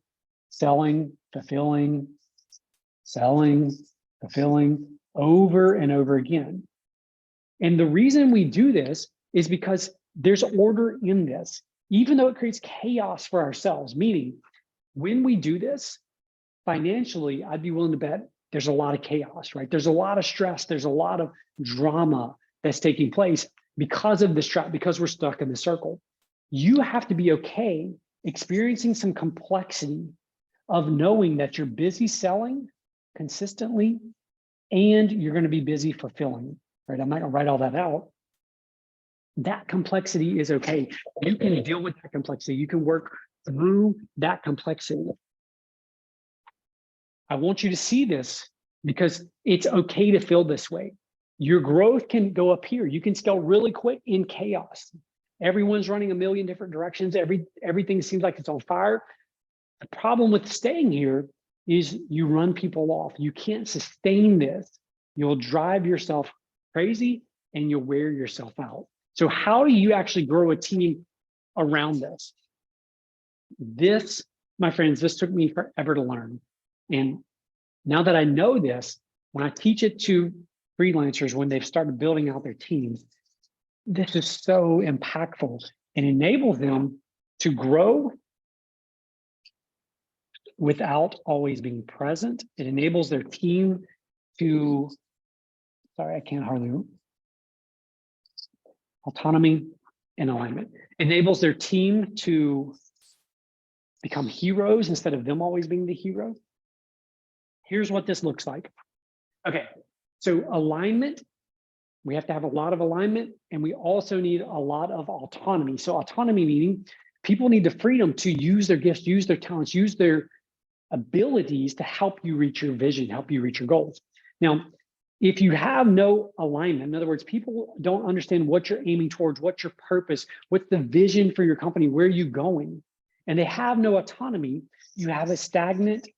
selling, fulfilling over and over again. And the reason we do this is because there's order in this, even though it creates chaos for ourselves. Meaning, when we do this financially, I'd be willing to bet there's a lot of chaos, right? There's a lot of stress, there's a lot of drama that's taking place because of this trap, because we're stuck in the circle. You have to be okay experiencing some complexity of knowing that you're busy selling consistently and you're going to be busy fulfilling, right? I'm not going to write all that out. That complexity is okay. You can deal with that complexity. You can work through that complexity. I want you to see this because it's okay to feel this way. Your growth can go up here. You can scale really quick in chaos. Everyone's running a million different directions. Everything seems like it's on fire. The problem with staying here is you run people off. You can't sustain this. You'll drive yourself crazy and you'll wear yourself out. So how do you actually grow a team around this? This, my friends, this took me forever to learn. And now that I know this, when I teach it to freelancers, when they've started building out their teams, this is so impactful and enables them to grow without always being present. It enables their team to, sorry, I can't hardly, autonomy and alignment. Enables their team to become heroes instead of them always being the hero. Here's what this looks like. Okay, so alignment, we have to have a lot of alignment, and we also need a lot of autonomy. So autonomy meaning people need the freedom to use their gifts, use their talents, use their abilities to help you reach your vision, help you reach your goals. Now, if you have no alignment, in other words, people don't understand what you're aiming towards, what's your purpose, what's the vision for your company, where are you going, and they have no autonomy, you have a stagnant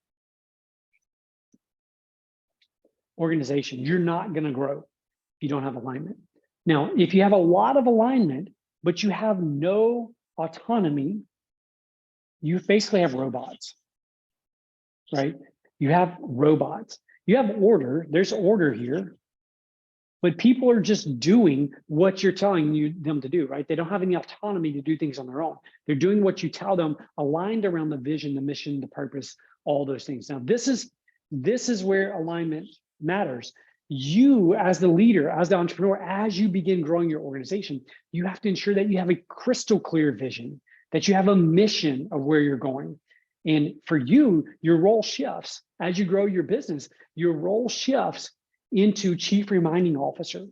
organization. You're not going to grow if you don't have alignment. Now, if you have a lot of alignment, but you have no autonomy, you basically have robots, right? You have robots. You have order, there's order here, but people are just doing what you're telling them to do, right? They don't have any autonomy to do things on their own. They're doing what you tell them, aligned around the vision, the mission, the purpose, all those things. Now, this is where alignment matters. You, as the leader, as the entrepreneur, as you begin growing your organization, you have to ensure that you have a crystal clear vision, that you have a mission of where you're going. And for you, your role shifts. As you grow your business, your role shifts into chief reminding officer.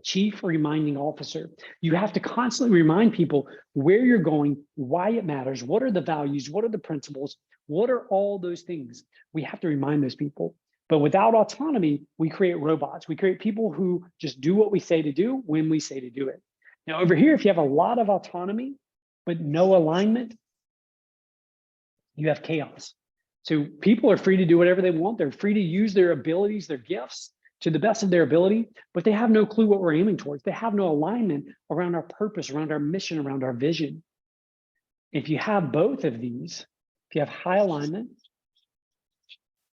Chief reminding officer. You have to constantly remind people where you're going, why it matters, what are the values, what are the principles, what are all those things. We have to remind those people. But without autonomy, we create robots. We create people who just do what we say to do when we say to do it. Now, over here, if you have a lot of autonomy, but no alignment, you have chaos. So people are free to do whatever they want. They're free to use their abilities, their gifts to the best of their ability, but they have no clue what we're aiming towards. They have no alignment around our purpose, around our mission, around our vision. If you have both of these, if you have high alignment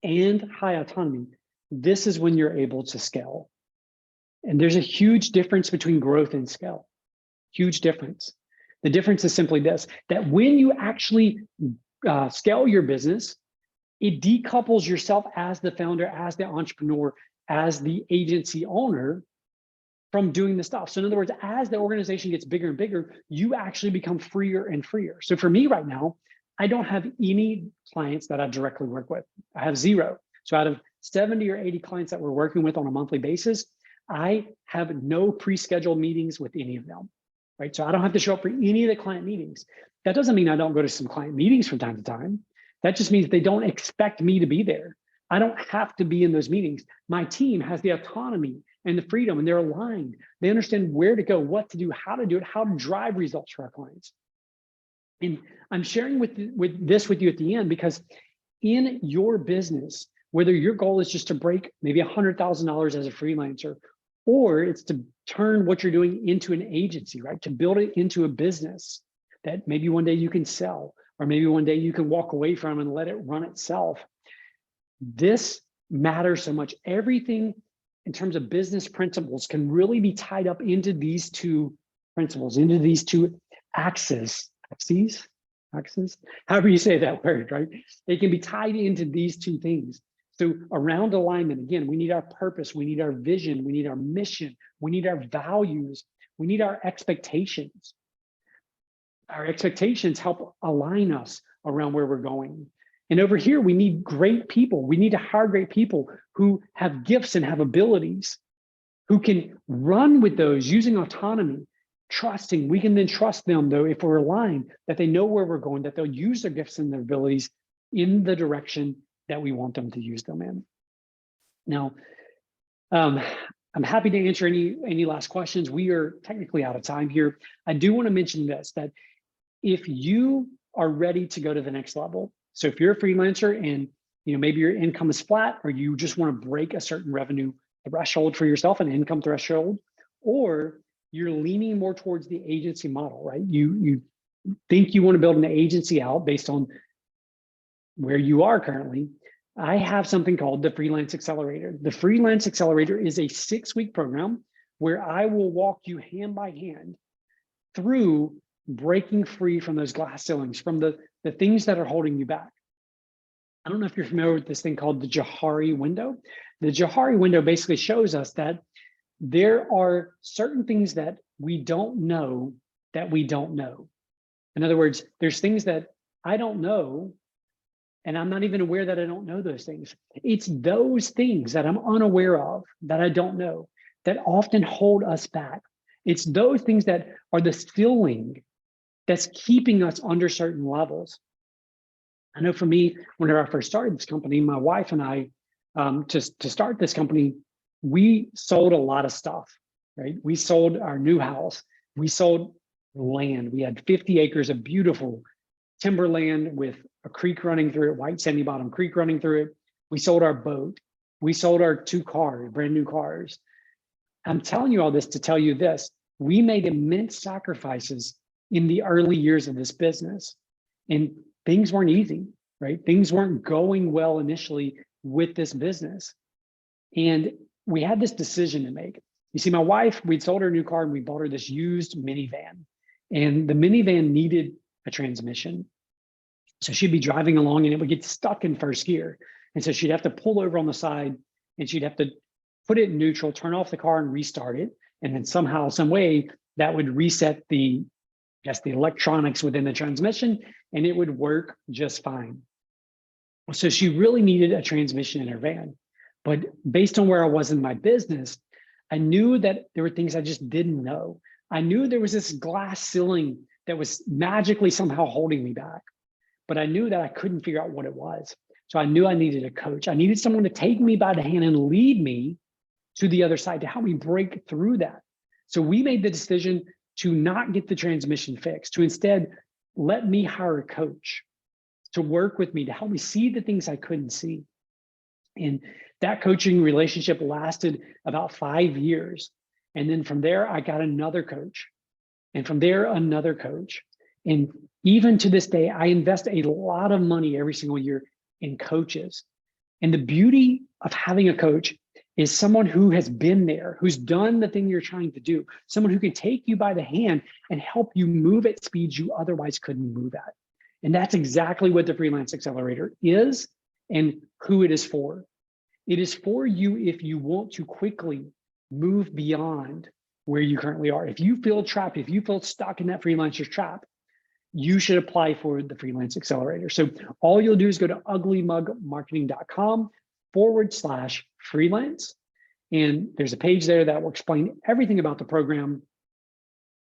and high autonomy, this is when you're able to scale. And there's a huge difference between growth and scale. Huge difference. The difference is simply this, that when you actually scale your business, it decouples yourself as the founder, as the entrepreneur, as the agency owner from doing the stuff. So in other words, as the organization gets bigger and bigger, you actually become freer and freer. So for me right now, I don't have any clients that I directly work with. I have zero. So out of 70 or 80 clients that we're working with on a monthly basis, I have no pre-scheduled meetings with any of them, right? So I don't have to show up for any of the client meetings. That doesn't mean I don't go to some client meetings from time to time, That just means they don't expect me to be there. I don't have to be in those meetings. My team has the autonomy and the freedom, and they're aligned. They understand where to go, what to do, how to do it, how to drive results for our clients. And I'm sharing with this with you at the end because in your business, whether your goal is just to break maybe $100,000 as a freelancer, or it's to turn what you're doing into an agency, right? To build it into a business that maybe one day you can sell, or maybe one day you can walk away from and let it run itself. This matters so much. Everything in terms of business principles can really be tied up into these two principles, into these two axes, however you say that word, right? They can be tied into these two things. So around alignment, again, we need our purpose, we need our vision, we need our mission, we need our values, we need our expectations. Our expectations help align us around where we're going. And over here, we need great people. We need to hire great people who have gifts and have abilities, who can run with those using autonomy, trusting. We can then trust them, though, if we're aligned, that they know where we're going, that they'll use their gifts and their abilities in the direction that we want them to use them in. Now, I'm happy to answer any last questions. We are technically out of time here. I do want to mention this, that if you are ready to go to the next level, so if you're a freelancer and maybe your income is flat, or you just want to break a certain revenue threshold for yourself, an income threshold, or you're leaning more towards the agency model, right? You think you want to build an agency out based on where you are currently, I have something called the Freelance Accelerator. The Freelance Accelerator is a 6-week program where I will walk you hand by hand through breaking free from those glass ceilings, from the things that are holding you back. I don't know if you're familiar with this thing called the Johari window. The Johari window basically shows us that there are certain things that we don't know that we don't know. In other words, there's things that I don't know, and I'm not even aware that I don't know those things. It's those things that I'm unaware of, that I don't know, that often hold us back. It's those things that are the ceiling that's keeping us under certain levels. I know for me, whenever I first started this company, my wife and I, to start this company, we sold a lot of stuff, right? We sold our new house. We sold land. We had 50 acres of beautiful timberland with a creek running through it, white sandy bottom creek running through it. We sold our boat. We sold our 2 cars, brand new cars. I'm telling you all this to tell you this: we made immense sacrifices in the early years of this business, and things weren't easy, right? Things weren't going well initially with this business. And we had this decision to make. You see, my wife, we'd sold her a new car and we bought her this used minivan, and the minivan needed a transmission. So she'd be driving along and it would get stuck in first gear. And so she'd have to pull over on the side and she'd have to put it in neutral, turn off the car and restart it. And then somehow, some way that would reset the electronics within the transmission, and it would work just fine. So she really needed a transmission in her van. But based on where I was in my business, I knew that there were things I just didn't know. I knew there was this glass ceiling that was magically somehow holding me back, but I knew that I couldn't figure out what it was. So I knew I needed a coach. I needed someone to take me by the hand and lead me to the other side, to help me break through that. So we made the decision to not get the transmission fixed, to instead let me hire a coach to work with me, to help me see the things I couldn't see. And that coaching relationship lasted about 5 years. And then from there, I got another coach. And from there, another coach. And even to this day, I invest a lot of money every single year in coaches. And the beauty of having a coach is someone who has been there, who's done the thing you're trying to do, someone who can take you by the hand and help you move at speeds you otherwise couldn't move at. And that's exactly what the Freelance Accelerator is and who it is for. It is for you if you want to quickly move beyond where you currently are. If you feel trapped, if you feel stuck in that freelancer's trap, you should apply for the Freelance Accelerator. So all you'll do is go to uglymugmarketing.com/freelance. And there's a page there that will explain everything about the program.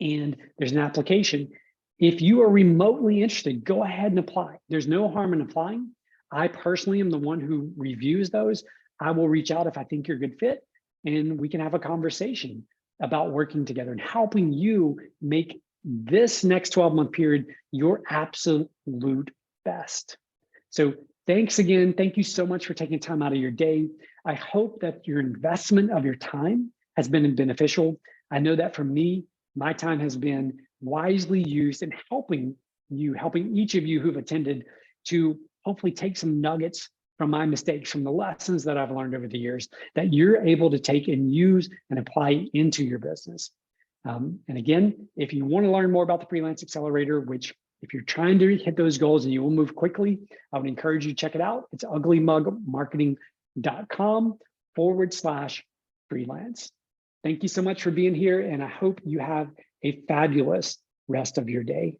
And there's an application. If you are remotely interested, go ahead and apply. There's no harm in applying. I personally am the one who reviews those. I will reach out if I think you're a good fit, and we can have a conversation about working together and helping you make this next 12-month period your absolute best. So thanks again. Thank you so much for taking time out of your day. I hope that your investment of your time has been beneficial. I know that for me, my time has been wisely used in helping each of you who've attended to hopefully take some nuggets from my mistakes, from the lessons that I've learned over the years, that you're able to take and use and apply into your business. And again, if you want to learn more about the Freelance Accelerator, which if you're trying to hit those goals and you will move quickly, I would encourage you to check it out. It's uglymugmarketing.com/freelance. Thank you so much for being here, and I hope you have a fabulous rest of your day.